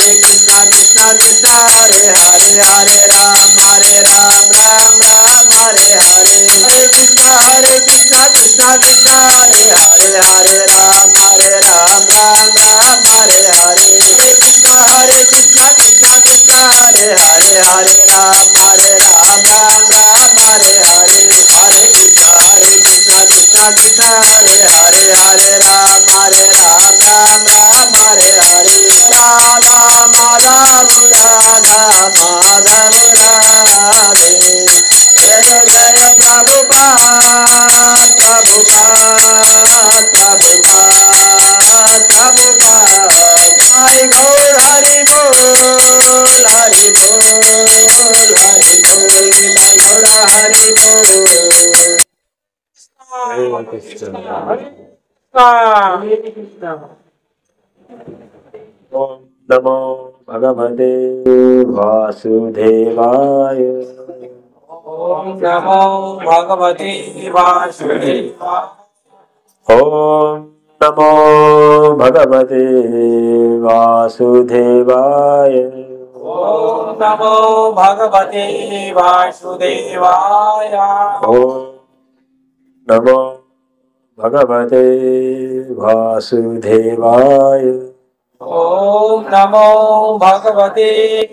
Krishna Krishna Krishna Hare Hare Hare Ram Ram Ram Hare Hare Hare Krishna Krishna Krishna Hare Hare Hare Ram Ram Hare Hare Hare Krishna Krishna Krishna Hare Hare Hare Ram Ram Hare Hare Hare Krishna Krishna Krishna Hare Hare Hare Ram Ram Hare Hare Radha Madhav Radha Madhav Radhe Jaya Jaya Prabhupada Prabhupada Prabhupada Prabhupada Jai Gaur Hari Bol Hari Bol Hari Bol Jai Gaur Hari Bol Hare Krishna Hare Krishna Om Namo Bhagavate Vasudevaya Om Namo Bhagavate Vasudevaya Om Namo Bhagavate Vasudevaya Om Namo Bhagavate Vasudevaya Om Namo Bhagavate Vasudevaya Om Namo Bhagavate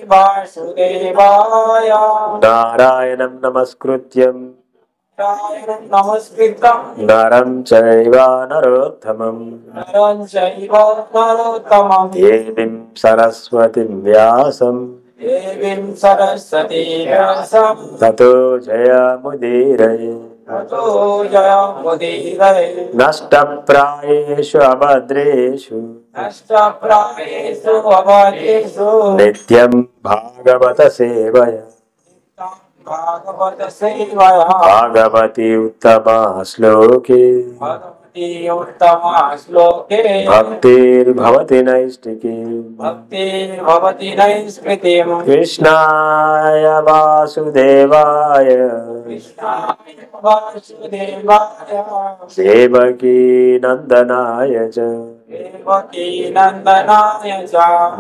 Vasudevaya Narayanam Namaskrutyam Naram Chaiva Narottamam Devim Saraswatim Vyasam Tato Jaya Mudiraye Nashtaprayeshu Abhadreshu Nityam Bhagavata Sevaya Bhagavati Uttama Shloke Bhaktir Bhavati Naistiki Krishnaya Vasudevaya Devaki Nandanaya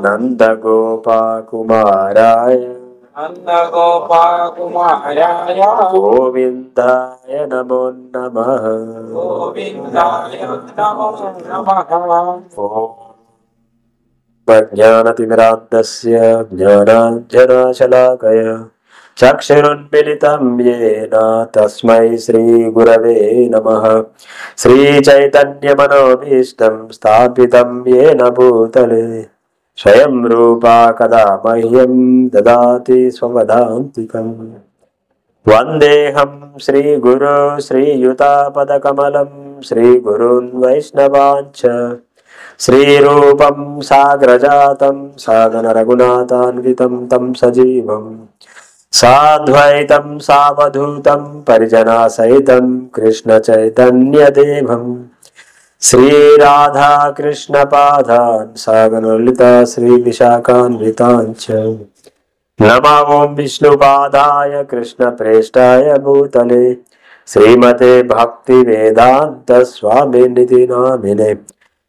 Nanda Gopa Kumaraya Govindaya Namo Namaha Jnanatimirandasya Jnananjana Shalakaya Chakshurunmilitam Yena Tasmai Shri Gurave Namaha Shri Chaitanya Manobhishtam Sthapitam Yena Bhutale Swayam Rupa Kada Mahyam Dadati Swavadantikam Vandeham Shri Guru Shri Yuta Padakamalam Shri Gurun Vaishnavancha Shri Rupam Sagrajatam Sagana Raghunathanvitam Tam Sajivam Sadvaitam Savadhutam Parijana Sahitam Krishna Chaitanya Devam Shri Radha Krishna Padhan Saganolita Shri Vishakan Vitancha Nama Om Vishnu Padaya Krishna Preshtaya Bhutale Srimate Bhakti Vedanta Swami Niti Namine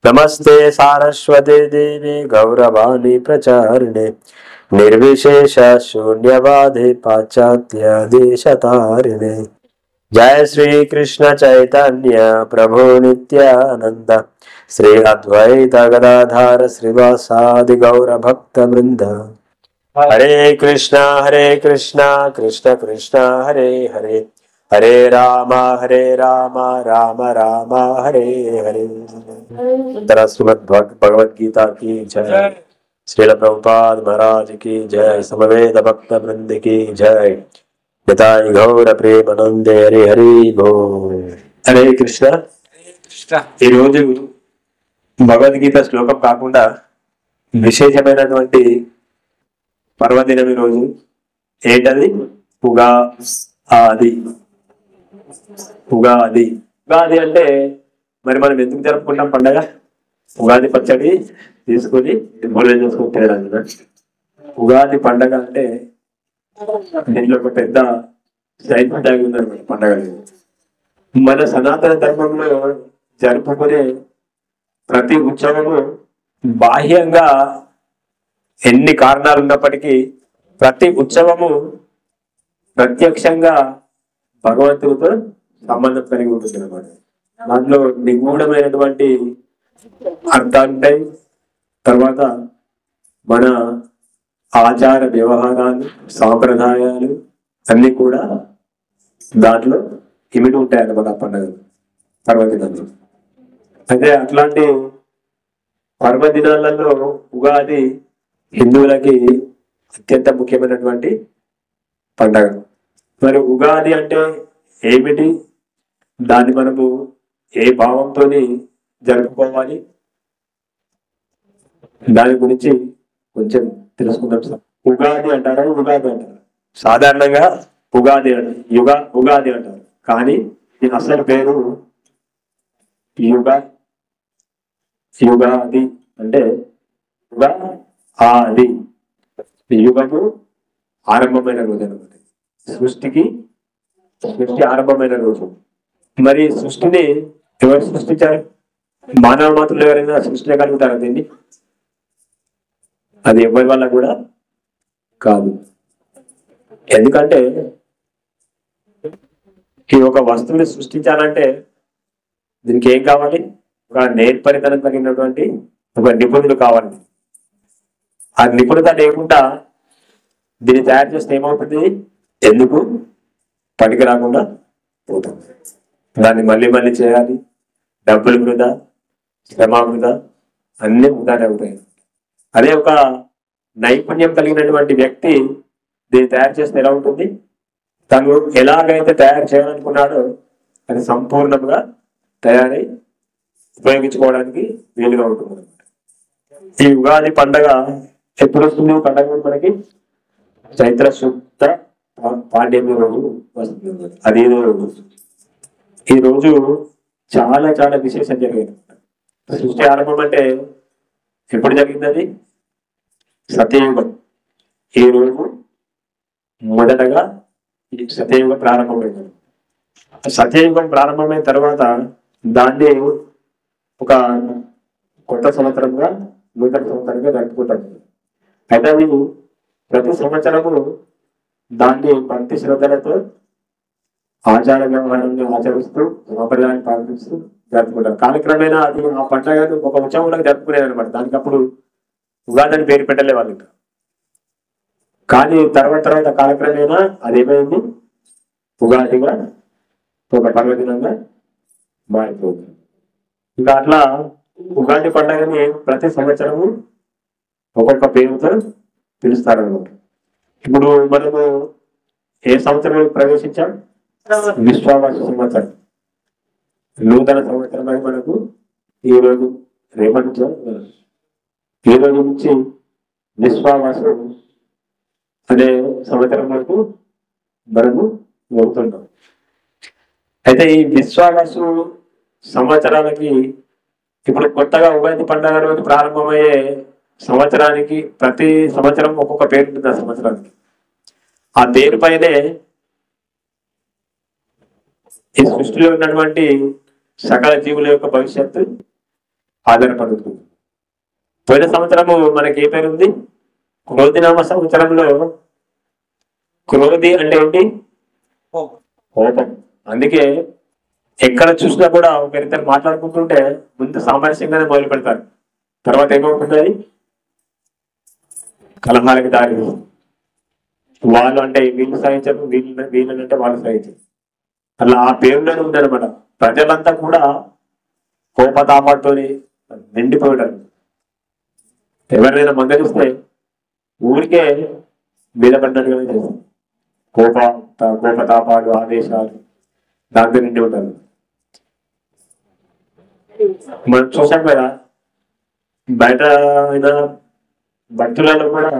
Namaste Saraswati Devi Gauravani Pracharine Nirvishesha Shunyavadhi Pachatya Deshatarine Jai Shri Krishna Chaitanya Prabhu Nityananda Shri Advaita Gadadhara Srivasadi Gaura Bhakta Vrinda Hare Krishna Krishna Krishna Hare Hare Hare Rama Rama Rama Hare Hare Tara Srimad Bhagavad Gita ki Jai Srila Prabhupada Maharaj ki Jai Samaveda Bhakta Vrinda ki Jai Nitai Gaura Premanande Hare Hare Bol Hare Krishna ఈ రోజు భగవద్గీత శ్లోకం కాకుండా విశేషమైనటువంటి పర్వదినం ఈ రోజు ఏంటది ఉగాది ఉగాది ఉగాది అంటే మరి మనం ఎందుకు జరుపుకుంటాం పండగ ఉగాది పచ్చడి తీసుకొని భోజనం చేసుకుని తినడం కదా ఉగాది పండగ అంటే దీంట్లో ఒక పెద్ద సైన్స్ ట్యాగ్ ఉందన్నమాట పండగ మన సనాతన ధర్మంలో జరుపుకునే ప్రతి ఉత్సవము బాహ్యంగా ఎన్ని కారణాలు ఉన్నప్పటికీ ప్రతి ఉత్సవము ప్రత్యక్షంగా భగవంతుడితో సంబంధం కలిగి ఉంటుంది అన్నమాట. దాంట్లో నిగూఢమైనటువంటి అర్థాలు ఉంటాయి. తర్వాత మన ఆచార వ్యవహారాలు, సాంప్రదాయాలు అన్ని కూడా దాంట్లో ఇమిడి ఉంటాయి అన్నమాట పండుగలు, పర్వదినాలు. అయితే అట్లాంటి పర్వదినాలలో ఉగాది హిందువులకి అత్యంత ముఖ్యమైనటువంటి పండగ. మరి ఉగాది అంటే ఏమిటి, దాన్ని మనము ఏ భావంతో జరుపుకోవాలి, దాని గురించి కొంచెం తెలుసుకుందాం సార్. ఉగాది అంటారా, ఉగాది అంటారు. సాధారణంగా ఉగాది ఉగాది అంటారు, కానీ దీని అసలు పేరు యుగాది. అంటే ఆది, యుగము ఆరంభమైన రోజు అనమాట. సృష్టి ఆరంభమైన రోజు. మరి సృష్టిని ఎవరు సృష్టించారు? మానవ మాత్రులు ఎవరైనా సృష్టించగలుగుతారా దీన్ని? అది ఎవరి వల్ల కూడా కాదు. ఎందుకంటే ఈ ఒక వస్తువుని సృష్టించాలంటే దీనికి ఏం కావాలి? ఒక నేర్పరితనం కలిగినటువంటి ఒక నిపుణుడు కావాలి. ఆ నిపుణత లేకుండా దీన్ని తయారు చేస్తే ఏమవుతుంది? ఎందుకు పనికి రాకుండా పోతుంది. దాన్ని మళ్ళీ మళ్ళీ చేయాలి, డబ్బులు వృధా, శ్రమ వృధా, అన్ని వృధానే అవుతాయి. అదే ఒక నైపుణ్యం కలిగినటువంటి వ్యక్తి దీన్ని తయారు చేస్తే ఎలా ఉంటుంది? తను ఎలాగైతే తయారు చేయాలనుకున్నాడో అది సంపూర్ణంగా తయారై ఉపయోగించుకోవడానికి వీలుగా ఉంటుంది. ఈ ఉగాది పండగ ఎప్పుడు వస్తుంది? పండగ మనకి చైత్ర శుద్ధ పాడ్యమి రోజు వస్తుంది. అది రోజు. ఈ రోజు చాలా చాలా విశేషం జరిగింది. సృష్టి ఆరంభం అంటే ఎప్పుడు జరిగింది? అది సత్యయుగం. ఈ రోజు మొదటగా ఈ సత్యయుగం ప్రారంభమైంది. సత్యయుగం ప్రారంభమైన తర్వాత దాన్ని ఒక కొత్త సంవత్సరంగా, నూతన సంవత్సరంగా జరుపుకుంటారు. అయితే అది ప్రతి సంవత్సరము దాన్ని భక్తి శ్రద్ధలతో ఆచార వ్యవహారాన్ని ఆచరిస్తూ సాంప్రదాయాన్ని పాటిస్తూ జరుపుకుంటారు. కాలక్రమేణా అది ఆ పండుగను ఒక ఉత్సవంలో జరుపుకునేది అనమాట. దానికి అప్పుడు ఉగాది అని పేరు పెట్టలే వాళ్ళు ఇంకా. కానీ తర్వాత కాలక్రమేణా అదేమైంది? ఉగాదిగా ఒక పర్వదినంగా మారిపోతుంది. ఇంకా అట్లా ఉగాది పండుగని ప్రతి సంవత్సరము ఒక్కొక్క పేరుతో పిలుస్తారన్నమాట. ఇప్పుడు మనము ఏ సంవత్సరం ప్రవేశించాం? విశ్వావస సంవత్సరం, నూతన సంవత్సరం. అని మనకు ఈ రోజు రేపటి నుంచి ఈ రోజు నుంచి విశ్వావసు అనే సంవత్సరం వరకు మనము వెళ్తున్నాం. అయితే ఈ విశ్వావసు సంవత్సరాలకి ఇప్పుడు కొత్తగా ఉగాది పండుగ రోజు ప్రారంభమయ్యే సంవత్సరానికి ప్రతి సంవత్సరం ఒక్కొక్క పేరు ఉంటుంది. ఆ సంవత్సరానికి ఆ పేరు పైనే ఈ సృష్టిలో ఉన్నటువంటి సకల జీవుల యొక్క భవిష్యత్తు ఆధారపడుతుంది. పోయిన సంవత్సరము మనకి ఏ పేరు ఉంది? క్రోధినామ సంవత్సరంలో క్రోధి అంటే ఏంటి? కోపం. అందుకే ఎక్కడ చూసినా కూడా ఒకరిద్దరు మాట్లాడుకుంటుంటే ముందు సామరస్యంగానే మొదలు పెడతారు. తర్వాత ఏమవుతుంది? కలహాలకి దారి. వాళ్ళు అంటే వీళ్ళు సహించరు, వీళ్ళంటే వాళ్ళు సహించరు. అట్లా ఆ పేరులోనే ఉందన్నమాట. ప్రజలంతా కూడా కోపతాపాలతో నిండిపోయారు. ఎవరినైనా మందలిస్తే ఊరికే మీద పడినట్టుగానే చేస్తారు. కోపతాపాలు, ఆదేశాలు దాంతో నిండి ఉంటారు. మనం చూసాం కదా, బయట అయినా భక్తులలో కూడా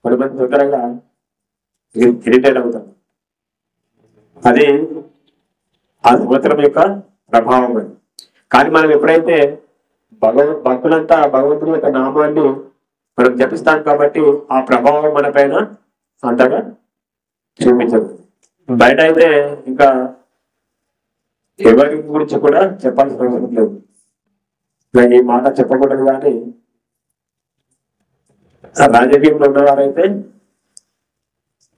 కొంతమంది తొందరగా ఇరిటేట్ అవుతారు. అది ఆ సంవత్సరం యొక్క ప్రభావం అది. కానీ మనం ఎప్పుడైతే భక్తులంతా భగవంతుని యొక్క నామాన్ని మనం జపిస్తాం కాబట్టి ఆ ప్రభావం మన పైన అంతగా చూపించదు. బయట అయితే ఇంకా ఎవరి గురించి కూడా చెప్పాల్సిన అవసరం లేదు. ఈ మాట చెప్పకూడదు, కానీ రాజకీయంలో ఉన్నవారైతే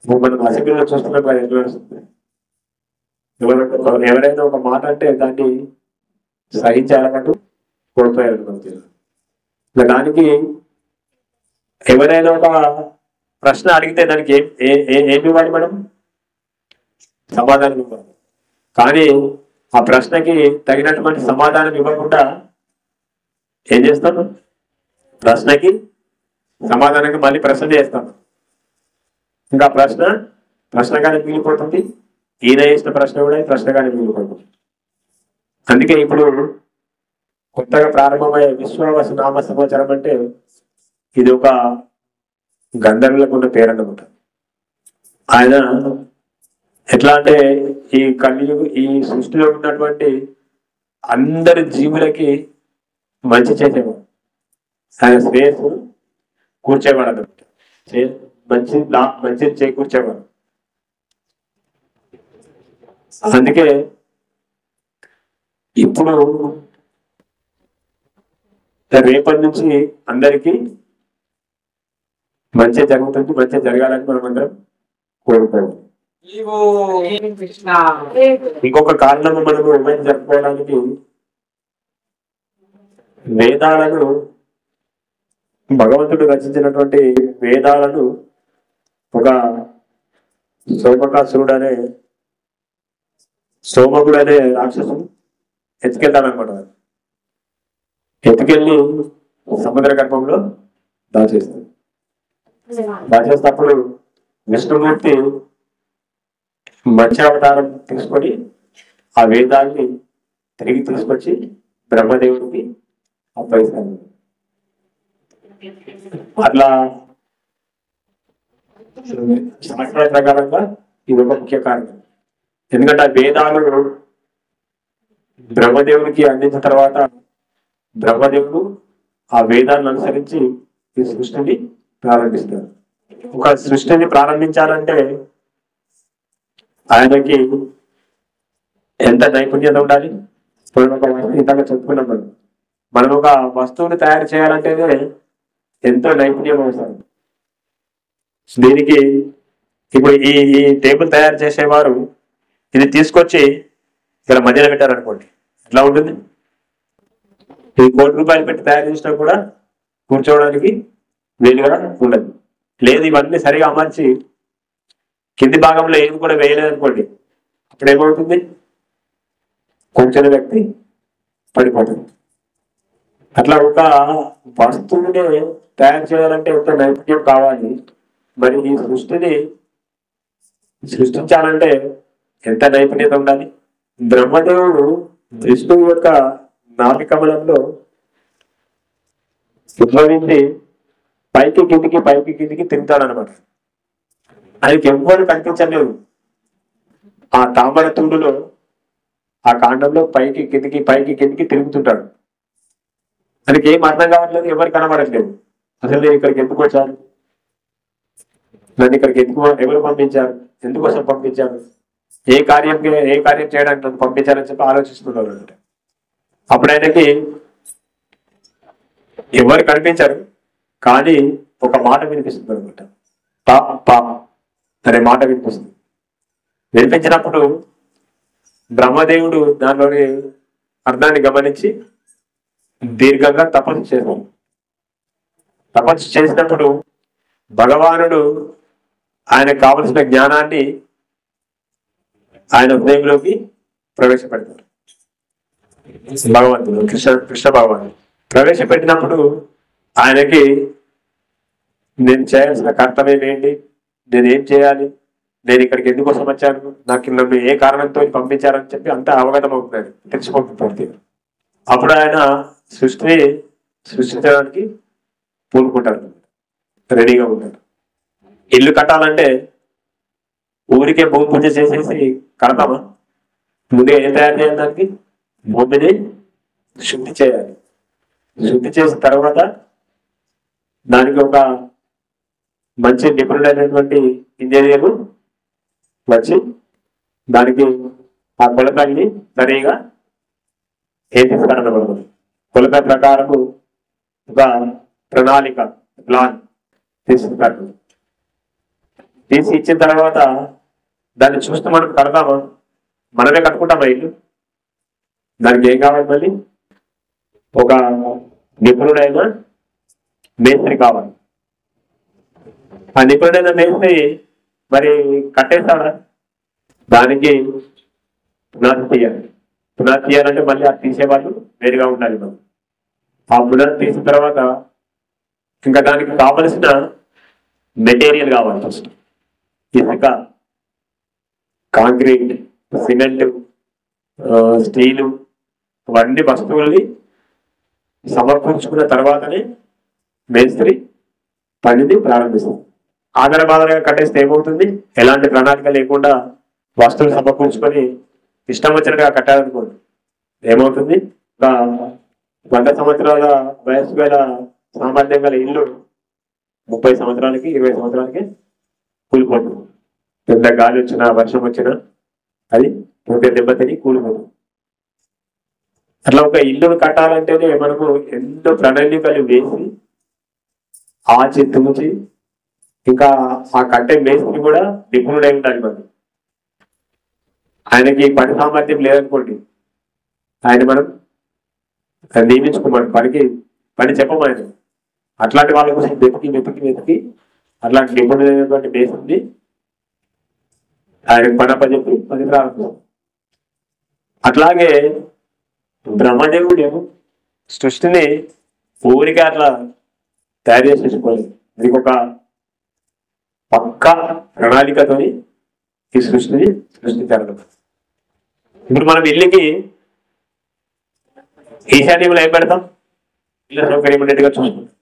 మనం అసెంబ్లీలో చూస్తున్నాం కదా ఎట్లా నడుస్తుంది. ఎవరైనా ఒక మాట అంటే దాన్ని సహించాలన్నట్టు కోల్పోయారు. దానికి ఎవరైనా ఒక ప్రశ్న అడిగితే దానికి ఏమి ఇవ్వాలి, మనం సమాధానం ఇవ్వాలి. కానీ ఆ ప్రశ్నకి తగినటువంటి సమాధానం ఇవ్వకుండా ఏం చేస్తాను, ప్రశ్నకి సమాధానంగా మళ్ళీ ప్రశ్న చేస్తాను. ఇంకా ప్రశ్నగానే మిగిలిపోతుంది. ఈయన చేసిన ప్రశ్న కూడా ప్రశ్నగానే మిగిలిపోతుంది. అందుకే ఇప్పుడు కొత్తగా ప్రారంభమయ్యే విశ్వావసు నామ సంవత్సరం అంటే ఇది ఒక గంధర్వులకు ఉన్న పేరు అన్నమాట. ఆయన ఎట్లా అంటే ఈ కలియుగ ఈ సృష్టిలో ఉన్నటువంటి అందరి జీవులకి మంచి చేసేవాడు. ఆయన శ్రేయస్సు కూర్చేవాడు అన్నమాట. మంచి చేకూర్చేవాడు. అందుకే ఇప్పుడు రేపటి నుంచి అందరికీ మంచి జరుగుతుంది, మంచి జరగాలని మనం అందరం కోరుకోవాలి. ఇంకొక కారణం మనము ఉమెన్ జరుపుకోవడానికి వేదాలను, భగవంతుడు రచించినటువంటి వేదాలను ఒక సోమకుడు అనే రాక్షసు ఎత్తుకెళ్తాడనమాట. ఎత్తుకెళ్ళి సముద్ర గర్భంలో దాచేస్తాడు. దాచేసినప్పుడు విష్ణుమూర్తి మత్స్య అవతారం తీసుకొని ఆ వేదాన్ని తిరిగి తీసుకొచ్చి బ్రహ్మదేవుడికి అప్పగిస్తాడు. అట్లా శాస్త్ర ప్రకారంగా ఇది ఒక ముఖ్య కారణం. ఎందుకంటే ఆ వేదాలు బ్రహ్మదేవుడికి అందించిన తర్వాత బ్రహ్మదేవుడు ఆ వేదాలను అనుసరించి ఈ సృష్టిని ప్రారంభిస్తారు. ఒక సృష్టిని ప్రారంభించాలంటే ఆయనకి ఎంత నైపుణ్యత ఉండాలి. ఇంతగా చెప్పుకున్నాం మనం ఒక వస్తువుని తయారు చేయాలంటేనే ఎంతో నైపుణ్యం అవసరం. దీనికి ఇప్పుడు ఈ టేబుల్ తయారు చేసేవారు ఇది తీసుకొచ్చి ఇక్కడ మధ్యలో పెట్టారనుకోండి, ఎట్లా ఉంటుంది? ఈ ₹1,00,00,000 పెట్టి తయారు చేసినా కూడా కూర్చోవడానికి వీలుగా ఉండదు. లేదు ఇవన్నీ సరిగా అమర్చి కింది భాగంలో ఏమి కూడా వేయలేదు అనుకోండి, అప్పుడు ఏమవుతుంది? కొంచెం వ్యక్తి పడిపోతుంది. అట్లా ఒక వస్తువుని తయారు చేయాలంటే ఎంత నైపుణ్యం కావాలి. మరి ఈ సృష్టిని సృష్టించాలంటే ఎంత నైపుణ్యత ఉండాలి. బ్రహ్మదేవుడు విష్ణువు యొక్క నాభికమలంలో ఉద్భవించి పైకి కిందికి తింటాడనమాట. ఆయనకి ఎవ్వరు కనిపించలేదు. ఆ తామర తుండులో ఆ కాండంలో పైకి కిందికి తిరుగుతుంటాడు. ఆయనకి ఏం అర్థం కావట్లేదు, ఎవరు కనబడట్లేదు. అసలు నేను ఇక్కడికి ఎందుకు వచ్చాను, నన్ను ఇక్కడికి ఎవరు పంపించారు, ఎందుకోసం పంపించారు, ఏ కార్యం చేయడానికి నన్ను పంపించారని చెప్పి ఆలోచిస్తున్నారు అంటే అప్పుడు ఆయనకి ఎవరు కనిపించారు, కానీ ఒక మాట వినిపిస్తుంది అనమాట. పా అనే మాట వినిపిస్తుంది. వినిపించినప్పుడు బ్రహ్మదేవుడు దానిలోని అర్థాన్ని గమనించి దీర్ఘంగా తపస్సు చేశాడు. తపస్సు చేసినప్పుడు భగవానుడు ఆయనకు కావలసిన జ్ఞానాన్ని ఆయన హృదయంలోకి ప్రవేశపెడతారు. భగవంతుడు కృష్ణ భగవానుడు ప్రవేశపెట్టినప్పుడు ఆయనకి నేను చేయాల్సిన కర్తవ్యం ఏంటి, నేనేం చేయాలి, నేను ఇక్కడికి ఎందుకోసం వచ్చాను, నన్ను ఏ కారణంతో పంపించారని చెప్పి అంతా అవగతం అవుతుంది, తెలిసిపోతుంది. అప్పుడు ఆయన సృష్టించడానికి పూనుకుంటారు, రెడీగా ఉంటారు. ఇల్లు కట్టాలంటే ఊరికే భూమి పూజ చేసేసి కడతామా? ముందే ఏం తయారు చేయాలి? దానికి భూమిని శుద్ధి చేయాలి. శుద్ధి చేసిన తర్వాత దానికి ఒక మంచి నిపుణుడైనటువంటి ఇంజనీర్లు వచ్చి దానికి ఆ కొలతల్ని సరిగా ఏం తీసుకురాబడుతుంది. కొలత ప్రకారము ఒక ప్రణాళిక ప్లాన్ తీసుకుంటారు. తీసి ఇచ్చిన తర్వాత దాన్ని చూస్తూ మనం కడతామా? మనమే కట్టుకుంటామా ఇల్లు? దానికి ఏం కావాలి? మళ్ళీ ఒక నిపుణుడైన మేస్త్రి కావాలి. ఆ నిపుణుడైన మేస్త్రి మరి కట్టేస్తాడా? దానికి పునాది తీయాలి. పునాది తీయాలంటే మళ్ళీ అది తీసేవాళ్ళు వేరుగా ఉండాలి. మనం ఆ పునాది తీసిన తర్వాత ఇంకా దానికి కావలసిన మెటీరియల్ కావాలి. ఫస్ట్ ఇసుక, కాంక్రీట్, సిమెంట్, స్టీలు, అవన్నీ వస్తువుల్ని సమర్పించుకున్న తర్వాతనే మేస్త్రి పనిని ప్రారంభిస్తుంది. ఆధారబాధగా కట్టేస్తే ఏమవుతుంది? ఎలాంటి ప్రణాళిక లేకుండా వస్తువులు సమకూర్చుకొని ఇష్టం వచ్చినట్టుగా కట్టాలనుకోండి, ఏమవుతుంది? ఒక 100 సంవత్సరాల వయసు గల సామర్థ్యం గల ఇల్లు 30 సంవత్సరాలకి 20 సంవత్సరాలకి కూలిపోతుంది. పెద్ద గాలి వచ్చినా వర్షం వచ్చినా అది పూర్తి దెబ్బతిని కూలిపోతుంది. అట్లా ఒక ఇల్లును కట్టాలంటేనే మనకు ఎన్నో ప్రణాళికలు వేసి ఆచి తూచి, ఇంకా ఆ కట్టే మేస్త్రి కూడా నిపుణుడై ఉండాలి. మనం ఆయనకి పని సామర్థ్యం లేదనుకోండి, ఆయన మనం నియమించుకోమని పని చెప్పము. ఆయన అట్లాంటి వాళ్ళ కోసం వెతికి అట్లాంటి నిపుణులైనటువంటి మేస్త్రిని ఆయన పని అప్పచెప్పి పని ప్రారంభిస్తాం. అట్లాగే బ్రహ్మదేవుడు సృష్టిని ఊరికే అట్లా తయారు చేసేసుకోలేదు. దీనికి ఒక పక్కా ప్రణాళికతో ఈ సృష్టిని సృష్టించారు. ఇప్పుడు మనం ఇల్లుకి ఈశాన్యంలో ఏం పెడతాం? ఇల్లు సౌకర్యం ఉండేట్టుగా చూసుకుంటాం.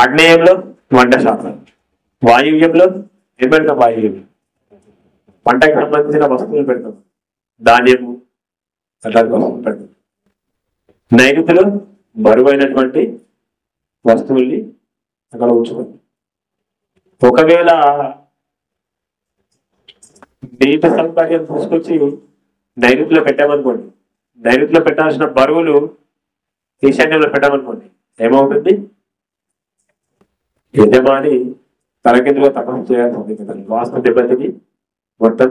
ఆగ్నేయంలో వంటశాల, వాయువ్యంలో ఏం పెడతాం? వాయువ్యం పంటకు సంబంధించిన వస్తువులు పెడతాం, ధాన్యము అట్లాంటి వస్తువులు పెడతాం. నైరుతిలో బరువైనటువంటి వస్తువుల్ని అక్కడ ఉంచుకుంటాం. ఒకవేళ నీటి సౌకర్యం తీసుకొచ్చి నైరుతిలో పెట్టామనుకోండి, నైరుతిలో పెట్టాల్సిన బరువులు ఈశాన్యంలో పెట్టామనుకోండి, ఏమవుతుంది? యజమాని తలకిందులో తపస్సు చేయాల్సి ఉంది కదా. వాస్తు దెబ్బతిని మొత్తం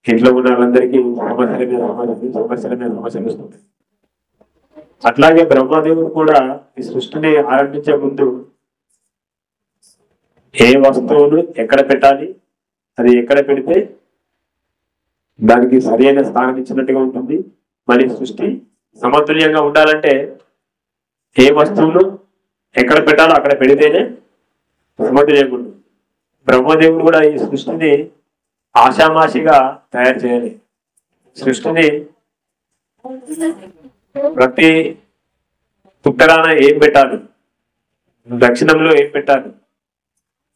ఇంట్లో ఉన్న వాళ్ళందరికీ సమస్యల మీద సమస్యలు వస్తుంది. అట్లాగే బ్రహ్మదేవుడు కూడా ఈ సృష్టిని ఆరంభించే ముందు ఏ వస్తువును ఎక్కడ పెట్టాలి, అది ఎక్కడ పెడితే దానికి సరైన స్థానం ఇచ్చినట్టుగా ఉంటుంది. మరి సృష్టి సమతుల్యంగా ఉండాలంటే ఏ వస్తువును ఎక్కడ పెట్టాలో అక్కడ పెడితేనే సమతుల్యంగా ఉంటుంది. బ్రహ్మదేవుడు కూడా ఈ సృష్టిని ఆషామాషిగా తయారు చేయాలి. సృష్టిని ప్రతి ఉత్తరాన ఏం పెట్టాలి, దక్షిణంలో ఏం పెట్టాలి,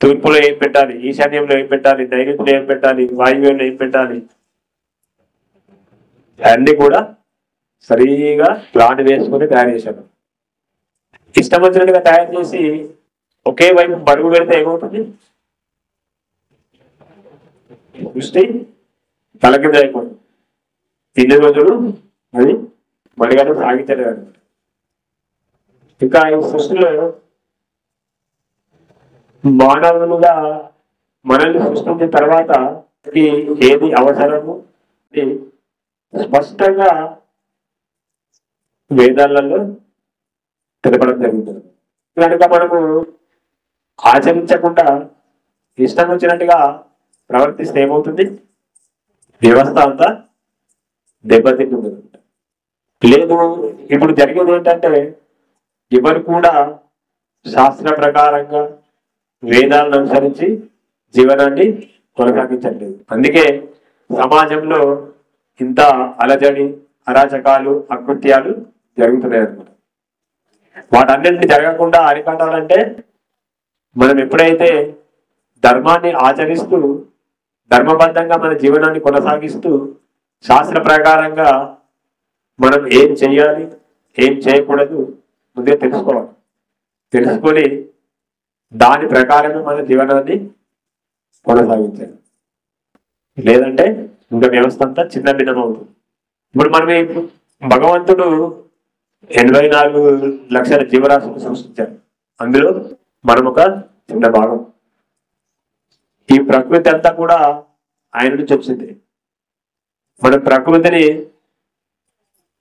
తూర్పులో ఏం పెట్టాలి, ఈశాన్యంలో ఏం పెట్టాలి, నైరుతిలో ఏం పెట్టాలి, వాయువ్యంలో ఏం పెట్టాలి, అన్ని కూడా సరిగా ప్లాన్ వేసుకొని తయారు చేశారు. ఇష్టం వచ్చినట్టుగా తయారు చేసి ఒకే వైపు బరువు పెడితే ఏమవుతుంది? సృష్టి తల కింద అయిపోతుంది. ఇన్ని రోజులు అది మడిగానే సాగించలేదు. ఇంకా ఈ సృష్టిలో మానవులుగా మనల్ని సృష్టించిన తర్వాత ఏది అవసరము స్పష్టంగా వేదాలలో తెలపడం జరుగుతుంది. కనుక మనము ఆచరించకుండా ఇష్టం వచ్చినట్టుగా ప్రవర్తిస్తే ఏమవుతుంది? వ్యవస్థ అంతా దెబ్బతింటుంది. లేదు, ఇప్పుడు జరిగేది ఏంటంటే ఎవరు కూడా శాస్త్ర ప్రకారంగా వేదాలను అనుసరించి జీవనాన్ని కొనసాగించట్లేదు. అందుకే సమాజంలో ఇంత అలజడి, అరాచకాలు, అకృత్యాలు జరుగుతున్నాయి అన్నమాట. వాటన్నింటినీ జరగకుండా అరికట్టాలంటే మనం ఎప్పుడైతే ధర్మాన్ని ఆచరిస్తూ ధర్మబద్ధంగా మన జీవనాన్ని కొనసాగిస్తూ శాస్త్ర ప్రకారంగా మనం ఏం చేయాలి, ఏం చేయకూడదు ముందే తెలుసుకోవాలి. తెలుసుకొని దాని ప్రకారమే మన జీవనాన్ని కొనసాగించాలి. లేదంటే ఇంకా వ్యవస్థ అంతా చిన్న భిన్నం అవుతుంది. ఇప్పుడు మనం భగవంతుడు 84 లక్షల జీవరాశులు సృష్టించారు. అందులో మనం ఒక చిన్న భాగం. ఈ ప్రకృతి అంతా కూడా ఆయన నుంచి వచ్చింది. మన ప్రకృతిని,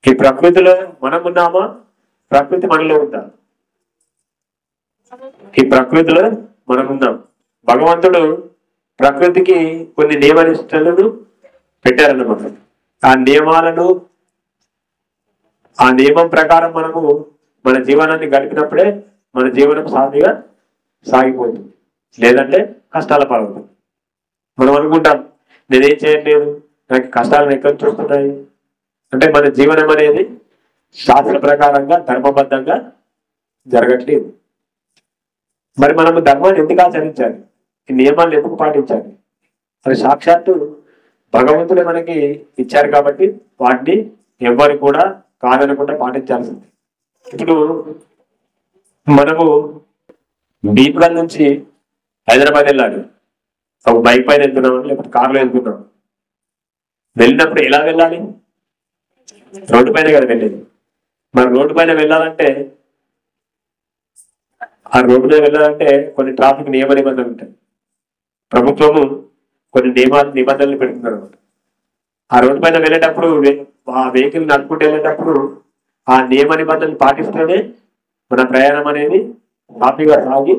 ఈ ప్రకృతిలో మనం ఉన్నామా, ప్రకృతి మనలో ఉందా? ఈ ప్రకృతిలో మనం ఉన్నాం. భగవంతుడు ప్రకృతికి కొన్ని నియమ నిష్టలను పెట్టారన్నమాట. ఆ నియమాలను, ఆ నియమం ప్రకారం మనము మన జీవనాన్ని గడిపినప్పుడే మన జీవనం సాధిగా సాగిపోతుంది, లేదంటే కష్టాల పాలవుతుంది. మనం అనుకుంటాం నేనేం చేయట్లేదు, నాకు కష్టాలను ఎక్కడ చూస్తున్నాయి అంటే మన జీవనం అనేది శాస్త్ర ప్రకారంగా ధర్మబద్ధంగా జరగట్లేదు. మరి మనము ధర్మాన్ని ఎందుకు ఆచరించాలి, ఈ నియమాలను ఎందుకు పాటించాలి? అది సాక్షాత్తు భగవంతుడే మనకి ఇచ్చారు కాబట్టి వాటిని ఎవరు కూడా కాదనకుండా పాటించాల్సింది. ఇప్పుడు మనము బీప్గల్ నుంచి హైదరాబాద్ వెళ్ళాలి, ఒక బైక్ పైన వెళ్తున్నాం లేకపోతే కారులో వెళ్తున్నాం. వెళ్ళినప్పుడు ఎలా వెళ్ళాలి? రోడ్డు పైన కదా వెళ్ళేది. మనం రోడ్డు పైన వెళ్ళాలంటే, ఆ రోడ్డు మీద వెళ్ళాలంటే కొన్ని ట్రాఫిక్ నియమ నిబంధనలు ఉంటాయి. ప్రభుత్వము కొన్ని నిబంధనలు పెడుతున్నారు అనమాట. ఆ రోడ్డు పైన వెళ్ళేటప్పుడు, ఆ వెహికల్ నడుపుకుంటూ వెళ్ళేటప్పుడు ఆ నియమ నిబంధనలు పాటిస్తేనే మన ప్రయాణం అనేది హ్యాపీగా సాగి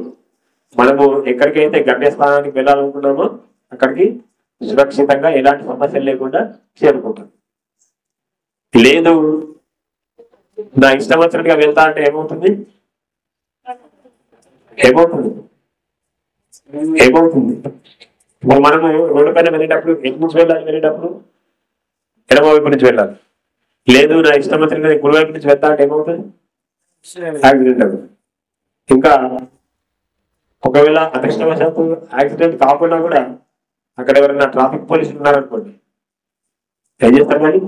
మనము ఎక్కడికైతే గమ్యస్థానానికి వెళ్ళాలనుకున్నామో అక్కడికి సురక్షితంగా ఎలాంటి సమస్యలు లేకుండా చేరుకుంటాం. లేదు నా ఇష్టం వచ్చినట్టుగా వెళ్తా అంటే ఏమవుతుంది? మనము రోడ్డు పైన వెళ్ళేటప్పుడు ఎటు నుంచి వెళ్ళాలి? వెళ్ళేటప్పుడు ఎడమ వైపు నుంచి వెళ్ళాలి. లేదు నా ఇష్టం వచ్చినట్టుగా కుడి వైపు నుంచి వెళ్తా అంటే ఏమవుతుంది? యాక్సిడెంట్ అవుతుంది. ఇంకా ఒకవేళ అదృష్టవశాత్తు యాక్సిడెంట్ కాకుండా కూడా అక్కడ ఎవరైనా ట్రాఫిక్ పోలీసులు ఉన్నారనుకోండి, ఏం చేస్తారు? కానీ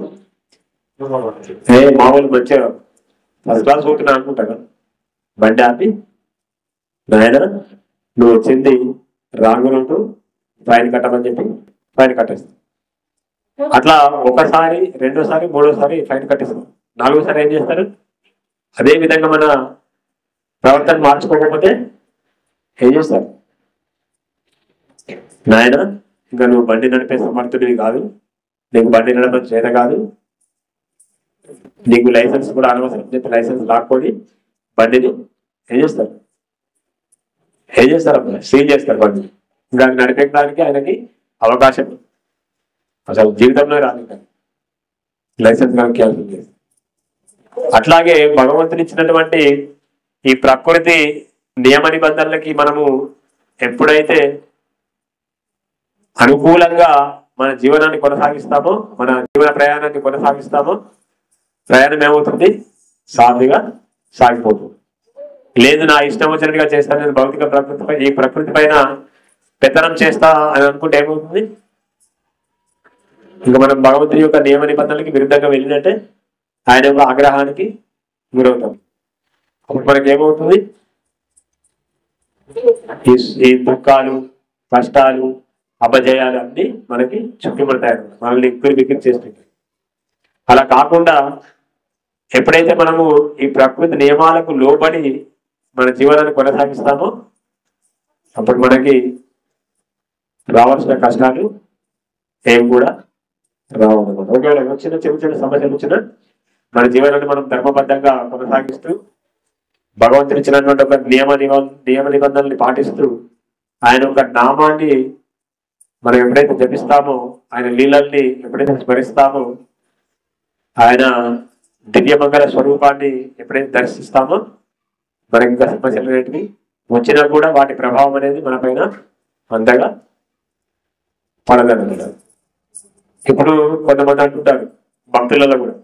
మామూలు మంచిగా ఫస్ట్ క్లాస్ పోతున్నా అనుకుంటారు, బండి ఆపి నాయన నువ్వు వచ్చింది రాంగ్ రూటు, ఫైన్ కట్టమని చెప్పి ఫైన్ కట్టేస్తాం. అట్లా ఒకసారి, రెండోసారి, మూడోసారి ఫైన్ కట్టేస్తాం. నాలుగోసారి ఏం చేస్తారు? అదే విధంగా మన ప్రవర్తన మార్చుకోకపోతే ఏం చేస్తారు? నాయన ఇంకా నువ్వు బండి నడిపే సమర్థుడివి కాదు, నీకు బండి నడపడం చేత కాదు, నీకు లైసెన్స్ కూడా అనవసరం చెప్పి లైసెన్స్ లాక్కొని బండిని ఏం చేస్తారు? అబ్బా సీల్ చేస్తారు బండిని. ఇంకా నడిపేయడానికి ఆయనకి అవకాశం అసలు జీవితంలో రాదు, కానీ లైసెన్స్ కానీ క్యాన్సిల్ చేస్తారు. అట్లాగే భగవంతుని ఇచ్చినటువంటి ఈ ప్రకృతి నియమ నిబంధనలకి మనము ఎప్పుడైతే అనుకూలంగా మన జీవనాన్ని కొనసాగిస్తామో, మన జీవన ప్రయాణాన్ని కొనసాగిస్తామో, ప్రయాణం ఏమవుతుంది? సాఫీగా సాగిపోతుంది. లేదు నా ఇష్టం వచ్చినట్టుగా చేస్తాను, నేను భౌతిక ప్రకృతిపై, ఈ ప్రకృతి పైన పెత్తనం చేస్తా అని అనుకుంటే ఏమవుతుంది? ఇంకా మనం భగవంతుని యొక్క నియమ నిబంధనలకి విరుద్ధంగా వెళ్ళినట్టే ఆయన యొక్క ఆగ్రహానికి గురవుతాం. అప్పుడు మనకి ఏమవుతుంది? ఈ దుఃఖాలు, కష్టాలు, అపజయాలు అన్ని మనకి చుట్టుముడతాయి, మనల్ని బిక్కిరి చేస్తుంటాయి. అలా కాకుండా ఎప్పుడైతే మనము ఈ ప్రకృతి నియమాలకు లోబడి మన జీవనాన్ని కొనసాగిస్తామో అప్పుడు మనకి రావాల్సిన కష్టాలు ఏం కూడా రావన్నమాట. ఒకవేళ వచ్చిన చిన్న సమస్యలు వచ్చినా మన జీవనాన్ని మనం ధర్మబద్ధంగా కొనసాగిస్తూ భగవంతుని ఇచ్చినటువంటి ఒక నియమ నిబంధనల్ని పాటిస్తూ ఆయన ఒక నామాన్ని మనం ఎప్పుడైతే జపిస్తామో, ఆయన లీలల్ని ఎప్పుడైతే స్మరిస్తామో, ఆయన దివ్యమంగళ స్వరూపాన్ని ఎప్పుడైతే దర్శిస్తామో మనకి ఇంకా సమస్యలు అనేటివి వచ్చినా కూడా వాటి ప్రభావం అనేది మన పైన అంతగా పడదన్నమాట. ఇప్పుడు కొంతమంది అంటుంటారు భక్తులలో కూడా,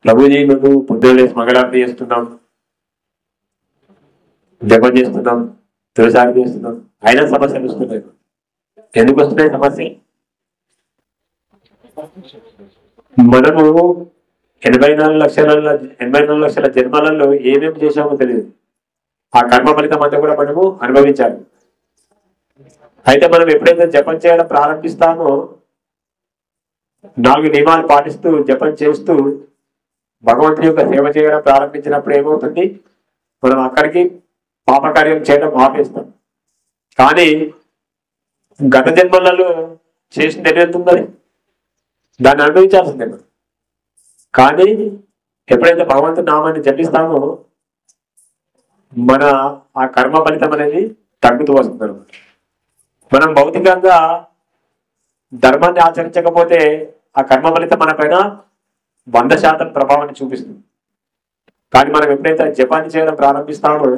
ప్రభుజీ నువ్వు పొద్దున్న లేసి మంగళారతి చేస్తున్నాం, జపం చేస్తున్నాం, తులసారి చేస్తున్నాం, అయినా సమస్యలు వస్తున్నాయి. ఎందుకు వస్తున్నాయి సమస్య? మనము 84 లక్షల జన్మలలో ఏమేమి చేశామో తెలియదు. ఆ కర్మ ఫలితం అంతా కూడా మనము అనుభవించాలి. అయితే మనం ఎప్పుడైతే జపం చేయడం ప్రారంభిస్తామో, 4 నియమాలు పాటిస్తూ జపం చేస్తూ భగవంతుని యొక్క సేవ చేయడం ప్రారంభించినప్పుడు ఏమవుతుంది? మనం అక్కడికి పాపకార్యం చేయడం ఆపేస్తాం. కానీ గత జన్మలలో చేసింది ఎన్నెంతుంది, దాన్ని అనుభవించాల్సిందే. కానీ ఎప్పుడైతే భగవంతుని నామాన్ని జపిస్తామో మన ఆ కర్మ ఫలితం అనేది తగ్గుతూ వస్తుంది అనమాట. మనం భౌతికంగా ధర్మాన్ని ఆచరించకపోతే ఆ కర్మ ఫలితం మన పైన 100% ప్రభావాన్ని చూపిస్తుంది. కానీ మనం ఎప్పుడైతే జపాన్ని చేయడం ప్రారంభిస్తామో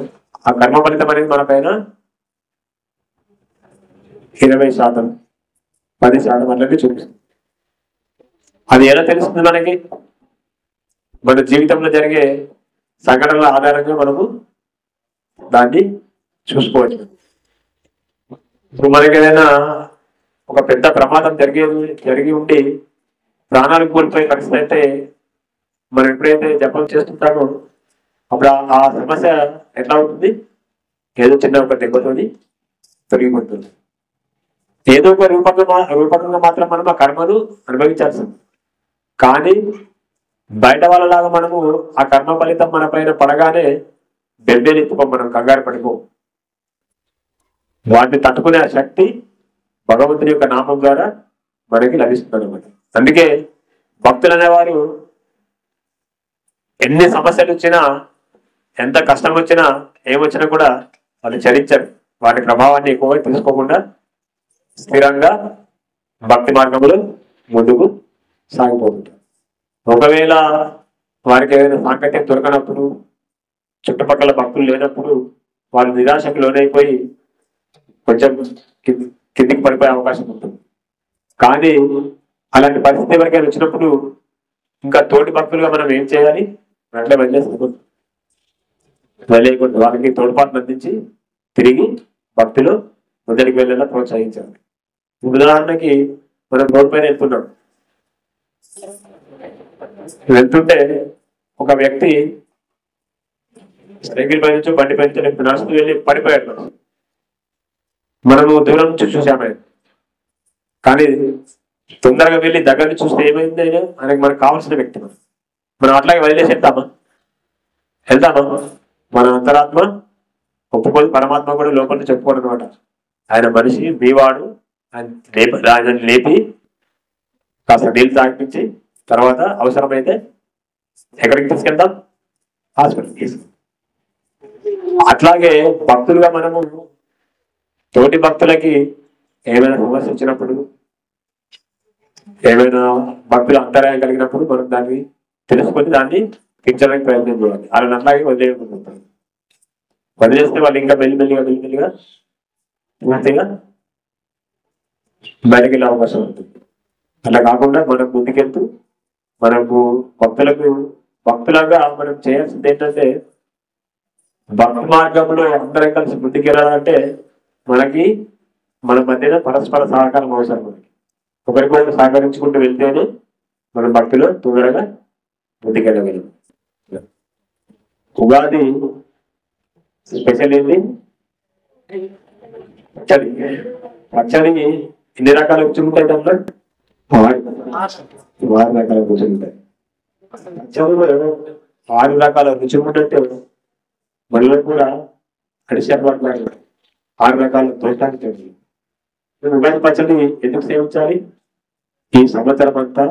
ఆ కర్మ ఫలితం అనేది మన పైన 20%, 10% అట్లనే చూపిస్తుంది. అది ఎలా తెలుస్తుంది మనకి? మన జీవితంలో జరిగే సంఘటనల ఆధారంగా మనము దాన్ని చూసుకోవచ్చు. ఇప్పుడు మనకి ఏదైనా ఒక పెద్ద ప్రమాదం జరిగి ఉండి ప్రాణాలు కోల్పోయే పరిస్థితి అయితే మనం ఎప్పుడైతే జపం చేస్తుంటామో అప్పుడు ఆ సమస్య ఎట్లా ఉంటుంది? ఏదో చిన్న ఒక దెబ్బతోని తొలగిపోతుంది. ఏదో ఒక రూపకంగా మాత్రం మనం ఆ కర్మను అనుభవించాల్సింది. కానీ బయట వాళ్ళలాగా మనము ఆ కర్మ ఫలితం మన పైన పడగానే బెంబేలెత్తుకో, మనం కంగారు పడిపో. వాటిని తట్టుకునే ఆ శక్తి భగవంతుని యొక్క నామం ద్వారా మనకి లభిస్తుంది అన్నమాట. అందుకే భక్తులు అనేవారు ఎన్ని సమస్యలు వచ్చినా, ఎంత కష్టం వచ్చినా, ఏమొచ్చినా కూడా వాళ్ళు చరించరు. వాటి ప్రభావాన్ని ఎక్కువగా తీసుకోకుండా స్థిరంగా భక్తి మార్గంలో ముందుకు సాగిపోతుంటారు. ఒకవేళ వారికి ఏదైనా సాంకేతికత దొరకనప్పుడు, చుట్టుపక్కల భక్తులు లేనప్పుడు వాళ్ళు నిరాశకు లోనైపోయి కొంచెం కిందికి పడిపోయే అవకాశం ఉంటుంది. కానీ అలాంటి పరిస్థితి ఎవరికైనా వచ్చినప్పుడు ఇంకా తోటి భక్తులుగా మనం ఏం చేయాలి? అట్లా వదిలేయకూడదు. వాళ్ళకి తోడ్పాటును అందించి తిరిగి భక్తిలో ముందరికి వెళ్ళేలా ప్రోత్సహించాలి. ఉదాహరణకి మనం రోడ్డు పైన వెళ్తుంటే ఒక వ్యక్తి సైకిల్ పై నుంచో బండి పై నుంచో నడుస్తూ వెళ్ళి పడిపోయాడు. మనము దూరం నుంచి చూసామే, కానీ తొందరగా వెళ్ళి దగ్గర నుంచి చూస్తే ఏమైంది ఆయనకి మనకు కావాల్సిన వ్యక్తి. మనం అట్లాగే వదిలేసి వెళ్తామా? మన అంతరాత్మ ఒప్పుకోదు, పరమాత్మ కూడా లోపల చెప్పుకోడు అనమాట. ఆయన మనిషి, మీవాడు, ఆయన లేపి కాస్త నీళ్ళు తాగిపించి తర్వాత అవసరమైతే ఎక్కడికి తీసుకెళ్తాం? హాస్పిటల్కి తీసుకెళ్తాం. అట్లాగే భక్తులుగా మనము తోటి భక్తులకి ఏమైనా సమస్య వచ్చినప్పుడు, ఏమైనా భక్తులు అంతరాయం కలిగినప్పుడు మనం దాన్ని తెలుసుకొని దాన్ని తీర్చడానికి ప్రయత్నం చేయాలి. వాళ్ళని అట్లాగే వదిలేయకుండా వదిలేస్తే వాళ్ళు ఇంకా మెల్లిమెల్లిగా పూర్తిగా బయటకు వెళ్ళే అవకాశం ఉంటుంది. అట్లా కాకుండా మనం ముందుకెళ్తూ మనకు భక్తులుగా మనం చేయాల్సింది ఏంటంటే, భక్తి మార్గంలో అందరం కలిసి ముందుకెళ్ళాలంటే మనకి మన మధ్యన పరస్పర సహకారం అవసరం. ఒకరికొకరు సహకరించుకుంటూ వెళ్తేనే మనం భక్తిలో తొందరగా ముందుకెళ్ళగలం. ఉగాది స్పెషల్ ఏంటి? పచ్చడి ఎన్ని రకాల రుచులు ఉంటాయి? దాంట్లో 6 రకాల రుచులు ఉంటాయి. పచ్చడిలో 6 రకాల రుచులు ఉంటే మనలో కూడా అడిషన్ 6 రకాల దోషాలు తెలియదు. ఉగాది పచ్చడి ఎందుకు సేవించాలి? ఈ సంవత్సరం అంతా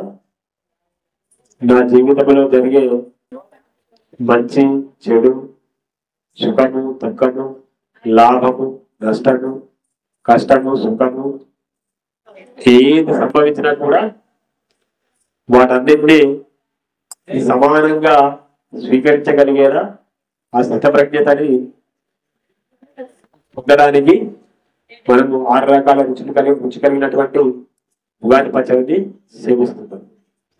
నా జీవితంలో జరిగే మంచి చెడు, సుఖము దుఃఖము, లాభము నష్టము, కష్టము సుఖము ఏది సంభవించినా కూడా వాటన్నింటినీ సమానంగా స్వీకరించగలిగేలా ఆ స్థితప్రజ్ఞతని పొందడానికి మనము 6 రకాల రుచి కలిగినటువంటి ఉగాది పచ్చడిని సేవిస్తున్నాం.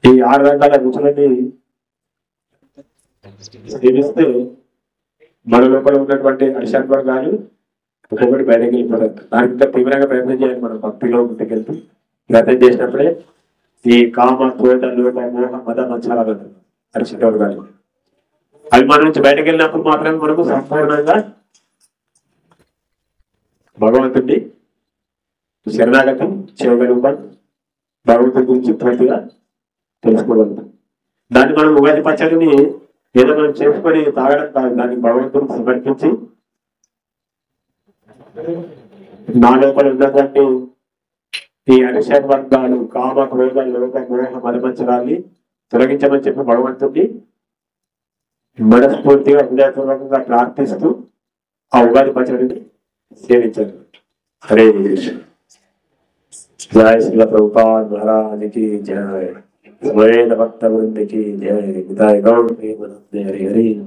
ఈ 6 రకాల రుచులని సేవిస్తే మన లోపల ఉన్నటువంటి అరిషడ్వర్గాలు ఒక్కొక్కటి బయటకు వెళ్ళిపోతారు. దానికి ఇంకా తీవ్రంగా ప్రయత్నం చేయాలి. మనం భక్తిలో ముందుకెళ్తూ ప్రయత్నం చేసినప్పుడే ఈ కామ క్రోధ లోభ మోహ మద మత్సరాలు అరిషడ్వర్గాలు అవి మన నుంచి బయటకు వెళ్ళినప్పుడు మాత్రమే మనకు సంపూర్ణంగా భగవంతుడి శరణాగతం చేయగలుగుతాం, భగవంతుడి గురించి పూర్తిగా తెలుసుకోగలుగుతాం. దాన్ని మనం ఉగాది పచ్చడిని ఏదో మనం చేసుకొని తాగడం కాదు, దాన్ని భగవంతుడికి సమర్పించి నా లోపల ఉన్నటువంటి ఈ అనుషయ వర్గాలు కామ క్రోధ లోక మోహ మలమచ్చరాన్ని తొలగించమని చెప్పి భగవంతుడిని మనస్ఫూర్తిగా హృదయపూర్వకంగా ప్రార్థిస్తూ ఆ ఉగాది పచ్చడిని సేవించారు. హరే కృష్ణ. జయ శ్రీల ప్రభుపాద్ మహారాజుకి జయ. వేద భక్త వృందికి జయ. విదాయ గౌడ్ హరి హరి.